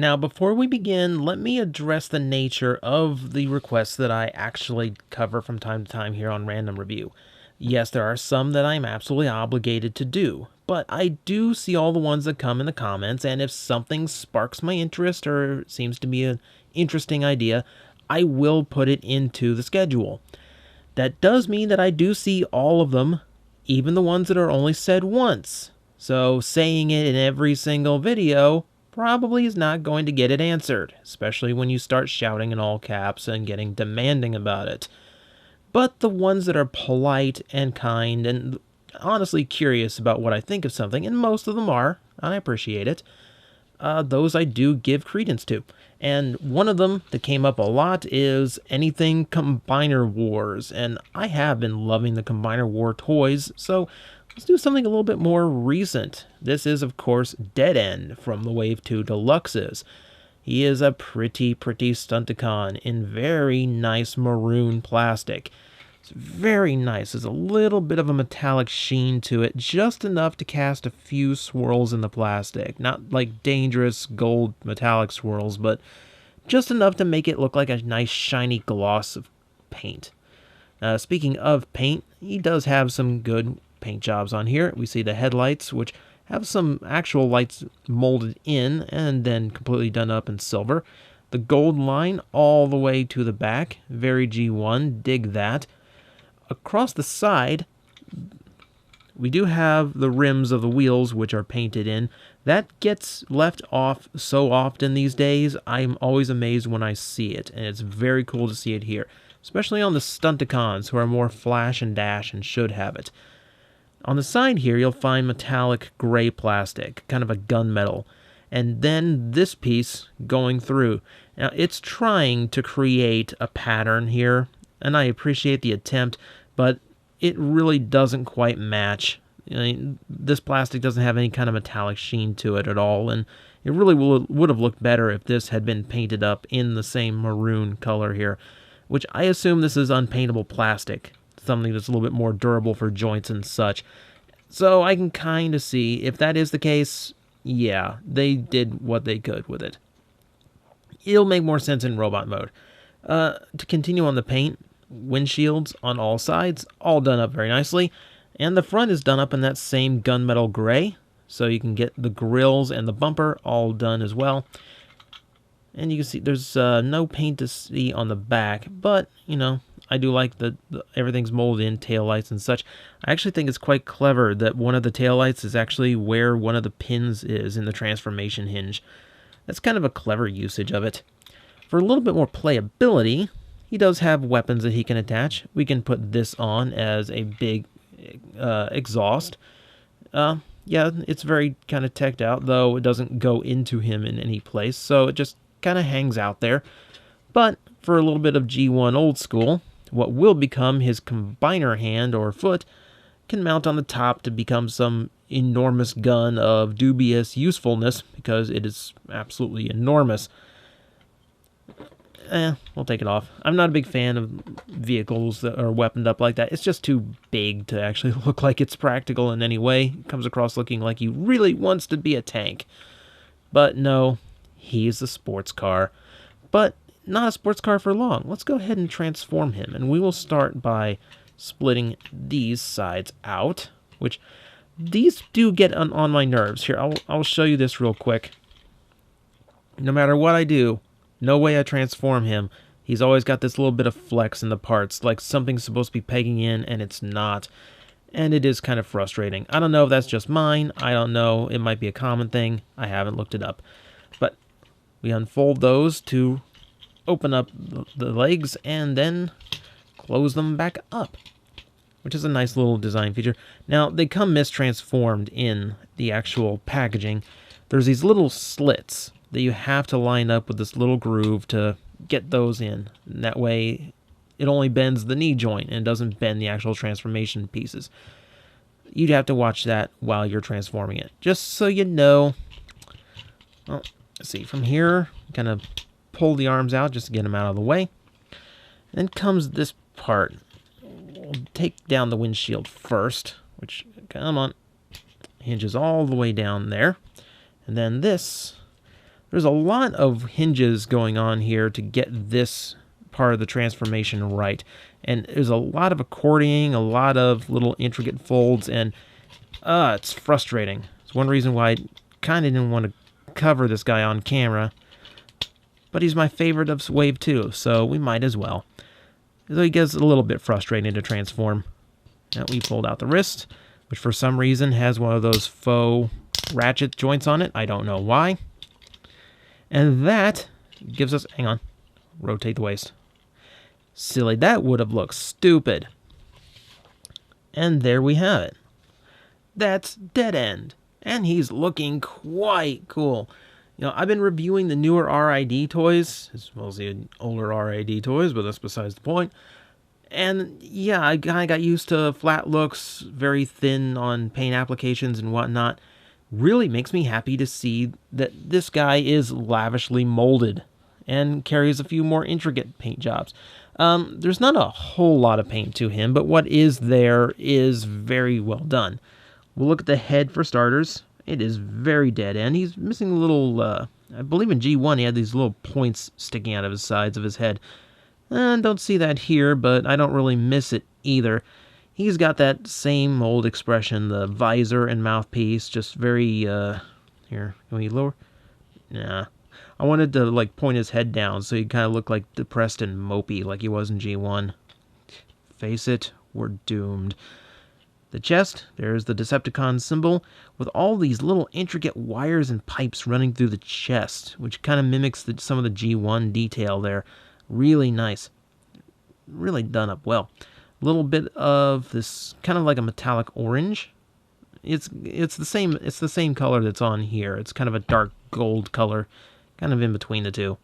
Now, before we begin, let me address the nature of the requests that I actually cover from time to time here on Random Review. Yes, there are some that I'm absolutely obligated to do, but I do see all the ones that come in the comments, and if something sparks my interest or seems to be an interesting idea, I will put it into the schedule. That does mean that I do see all of them, even the ones that are only said once. So saying it in every single video probably is not going to get it answered, especially when you start shouting in all caps and getting demanding about it. But the ones that are polite and kind and honestly curious about what I think of something, and most of them are, I appreciate it, those I do give credence to. And one of them that came up a lot is anything Combiner Wars, and I have been loving the Combiner War toys, so let's do something a little bit more recent. This is, of course, Dead End from the Wave 2 Deluxes. He is a pretty Stunticon in very nice maroon plastic. It's very nice. There's a little bit of a metallic sheen to it, just enough to cast a few swirls in the plastic. Not like dangerous gold metallic swirls, but just enough to make it look like a nice shiny gloss of paint. Speaking of paint, he does have some good paint jobs on here. We see the headlights, which have some actual lights molded in and then completely done up in silver. The gold line all the way to the back, very G1, dig that. Across the side, we do have the rims of the wheels, which are painted in. That gets left off so often these days, I'm always amazed when I see it, and it's very cool to see it here, especially on the Stunticons, who are more flash and dash and should have it. On the side here, you'll find metallic gray plastic, kind of a gunmetal, and then this piece going through. Now, it's trying to create a pattern here, and I appreciate the attempt, but it really doesn't quite match. I mean, this plastic doesn't have any kind of metallic sheen to it at all, and it really would have looked better if this had been painted up in the same maroon color here, which I assume this is unpaintable plastic, something that's a little bit more durable for joints and such. So I can kind of see, if that is the case, yeah, they did what they could with it. It'll make more sense in robot mode. To continue on the paint, windshields on all sides, all done up very nicely. And the front is done up in that same gunmetal gray, so you can get the grills and the bumper all done as well. And you can see there's no paint to see on the back, but, you know, I do like that everything's molded in, taillights and such. I actually think it's quite clever that one of the taillights is actually where one of the pins is in the transformation hinge. That's kind of a clever usage of it. For a little bit more playability, he does have weapons that he can attach. We can put this on as a big exhaust. Yeah, it's very kind of teched out, though it doesn't go into him in any place, so it just kind of hangs out there. But for a little bit of G1 old school, what will become his combiner hand or foot can mount on the top to become some enormous gun of dubious usefulness, because it is absolutely enormous. We'll take it off. I'm not a big fan of vehicles that are weaponed up like that. It's just too big to actually look like it's practical in any way. It comes across looking like he really wants to be a tank. But no, he's a sports car. But not a sports car for long. Let's go ahead and transform him, and we will start by splitting these sides out, which these do get on my nerves. Here, I'll show you this real quick. No matter what I do, no way I transform him, he's always got this little bit of flex in the parts, like something's supposed to be pegging in and it's not. And it is kind of frustrating. I don't know if that's just mine. I don't know. It might be a common thing. I haven't looked it up. But we unfold those to open up the legs and then close them back up, which is a nice little design feature. Now, they come mistransformed in the actual packaging. There's these little slits that you have to line up with this little groove to get those in. And that way, it only bends the knee joint and doesn't bend the actual transformation pieces. You'd have to watch that while you're transforming it, just so you know. Well, let's see, from here, kind of pull the arms out just to get them out of the way. Then comes this part. We'll take down the windshield first, which, come on, hinges all the way down there. And then this There's a lot of hinges going on here to get this part of the transformation right. And there's a lot of accordioning, a lot of little intricate folds, and it's frustrating. It's one reason why I kind of didn't want to cover this guy on camera. But he's my favorite of Wave 2, so we might as well. So he gets a little bit frustrating to transform. Now we fold out the wrist, which for some reason has one of those faux ratchet joints on it. I don't know why. And that gives us... Hang on. Rotate the waist. Silly. That would have looked stupid. And there we have it. That's Dead End. And he's looking quite cool. You know, I've been reviewing the newer RID toys, as well as the older RID toys, but that's besides the point. And yeah, I kind of got used to flat looks, very thin on paint applications and whatnot. Really makes me happy to see that this guy is lavishly molded and carries a few more intricate paint jobs. There's not a whole lot of paint to him, but what is there is very well done. We'll look at the head for starters. It is very Dead End. He's missing a little, I believe in G1 he had these little points sticking out of his sides of his head. Don't see that here, but I don't really miss it either. He's got that same old expression, the visor and mouthpiece, just very, here, can we lower? Nah. I wanted to, like, point his head down so he kind of looked like depressed and mopey like he was in G1. Face it, we're doomed. The chest, there's the Decepticon symbol, with all these little intricate wires and pipes running through the chest, which kind of mimics some of the G1 detail there. Really nice. Really done up well. A little bit of this, kind of like a metallic orange. It's the same color that's on here. It's kind of a dark gold color, kind of in between the two.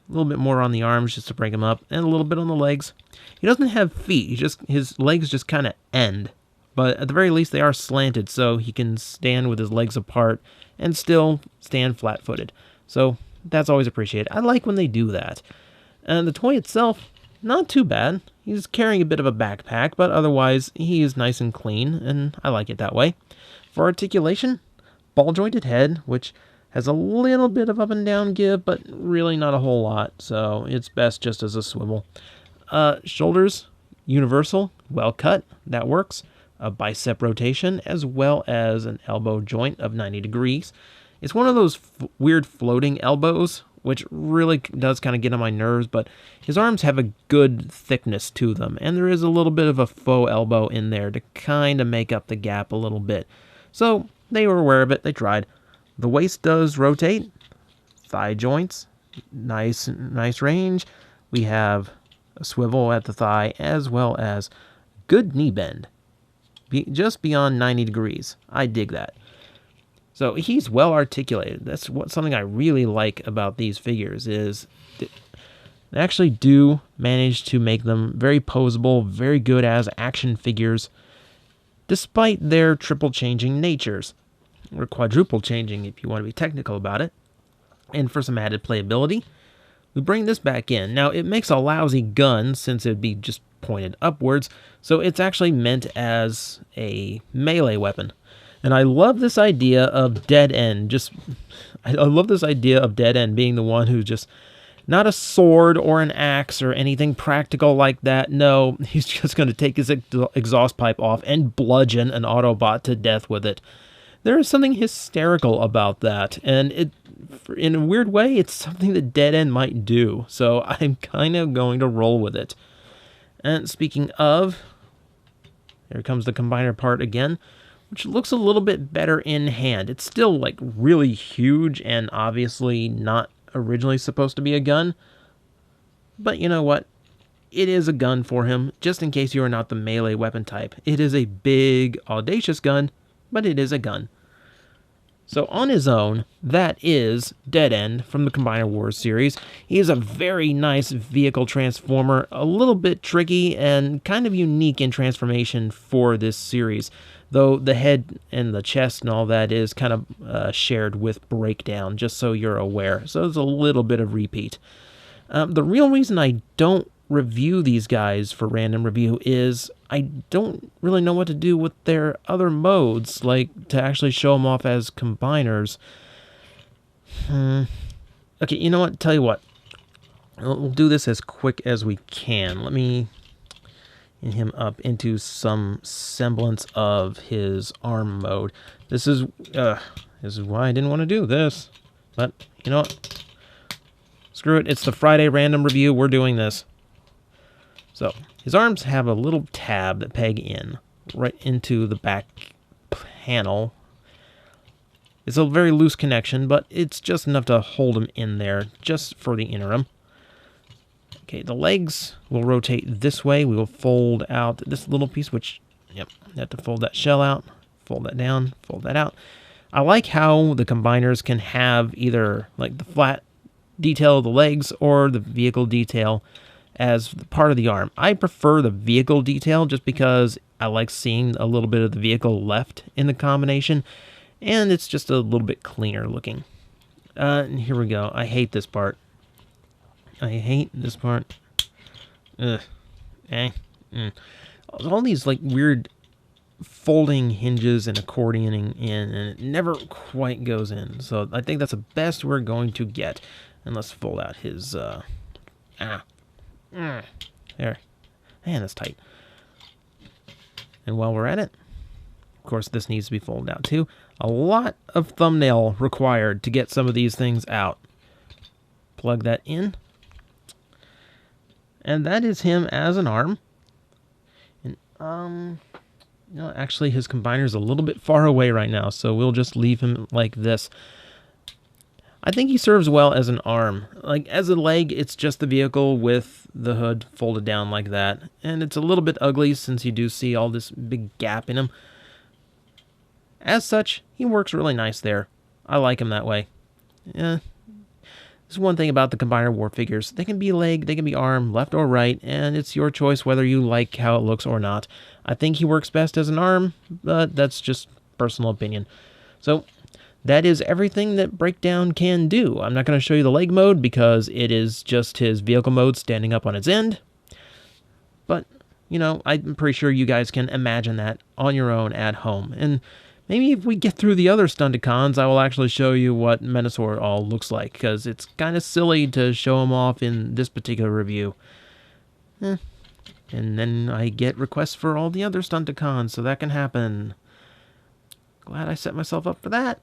A little bit more on the arms just to break them up, and a little bit on the legs. He doesn't have feet. His legs just kind of end. But at the very least, they are slanted, so he can stand with his legs apart and still stand flat-footed. So that's always appreciated. I like when they do that. And the toy itself, not too bad. He's carrying a bit of a backpack, but otherwise, he is nice and clean, and I like it that way. For articulation, ball-jointed head, which has a little bit of up and down give, but really not a whole lot, so it's best just as a swivel. Shoulders, universal, well cut, that works. A bicep rotation, as well as an elbow joint of 90 degrees. It's one of those weird floating elbows, which really does kind of get on my nerves, but his arms have a good thickness to them, and there is a little bit of a faux elbow in there to kind of make up the gap a little bit. So they were aware of it, they tried. The waist does rotate, thigh joints, nice range. We have a swivel at the thigh, as well as good knee bend. Just beyond 90 degrees. I dig that. So he's well articulated. That's something I really like about these figures is they actually do manage to make them very posable, very good as action figures, despite their triple changing natures, or quadruple changing if you want to be technical about it. And for some added playability, we bring this back in. Now it makes a lousy gun since it'd be just pointed upwards, so it's actually meant as a melee weapon. And I love this idea of Dead End. I love this idea of Dead End being the one who's just not a sword or an axe or anything practical like that. No, he's just going to take his exhaust pipe off and bludgeon an Autobot to death with it. There is something hysterical about that, and in a weird way, it's something that Dead End might do. So I'm kind of going to roll with it. And speaking of, here comes the combiner part again, which looks a little bit better in hand. It's still like really huge and obviously not originally supposed to be a gun. But you know what? It is a gun for him, just in case you are not the melee weapon type. It is a big, audacious gun, but it is a gun. So on his own, that is Dead End from the Combiner Wars series. He is a very nice vehicle transformer, a little bit tricky and kind of unique in transformation for this series, though the head and the chest and all that is kind of shared with Breakdown, just so you're aware. So there's a little bit of repeat. The real reason I don't review these guys for random review is I don't really know what to do with their other modes, like to actually show them off as combiners. Okay, you know what? Tell you what. We'll do this as quick as we can. Let me get him up into some semblance of his arm mode. This is why I didn't want to do this. But, you know what? Screw it. It's the Friday random review. We're doing this. So, his arms have a little tab that peg in right into the back panel. It's a very loose connection, but it's just enough to hold him in there just for the interim. Okay, the legs will rotate this way. We will fold out this little piece, which, yep, you have to fold that shell out, fold that down, fold that out. I like how the combiners can have either like the flat detail of the legs or the vehicle detail as part of the arm. I prefer the vehicle detail just because I like seeing a little bit of the vehicle left in the combination, and it's just a little bit cleaner looking. And here we go. I hate this part. I hate this part. Ugh. All these like weird folding hinges and accordioning in, and it never quite goes in. So I think that's the best we're going to get. And let's fold out his there. Man, that's tight. And while we're at it, of course, this needs to be folded out too. A lot of thumbnail required to get some of these things out. Plug that in. And that is him as an arm. And, you know, actually his combiner's a little bit far away right now, so we'll just leave him like this. I think he serves well as an arm. Like, as a leg, it's just the vehicle with the hood folded down like that. And it's a little bit ugly since you do see all this big gap in him. As such, he works really nice there. I like him that way. Yeah. There's one thing about the Combiner War figures. They can be leg, they can be arm, left or right, and it's your choice whether you like how it looks or not. I think he works best as an arm, but that's just personal opinion. So, that is everything that Breakdown can do. I'm not going to show you the leg mode because it is just his vehicle mode standing up on its end. But, you know, I'm pretty sure you guys can imagine that on your own at home. And maybe if we get through the other Stunticons, I will actually show you what Menasor all looks like, because it's kind of silly to show him off in this particular review. And then I get requests for all the other Stunticons, so that can happen. Glad I set myself up for that.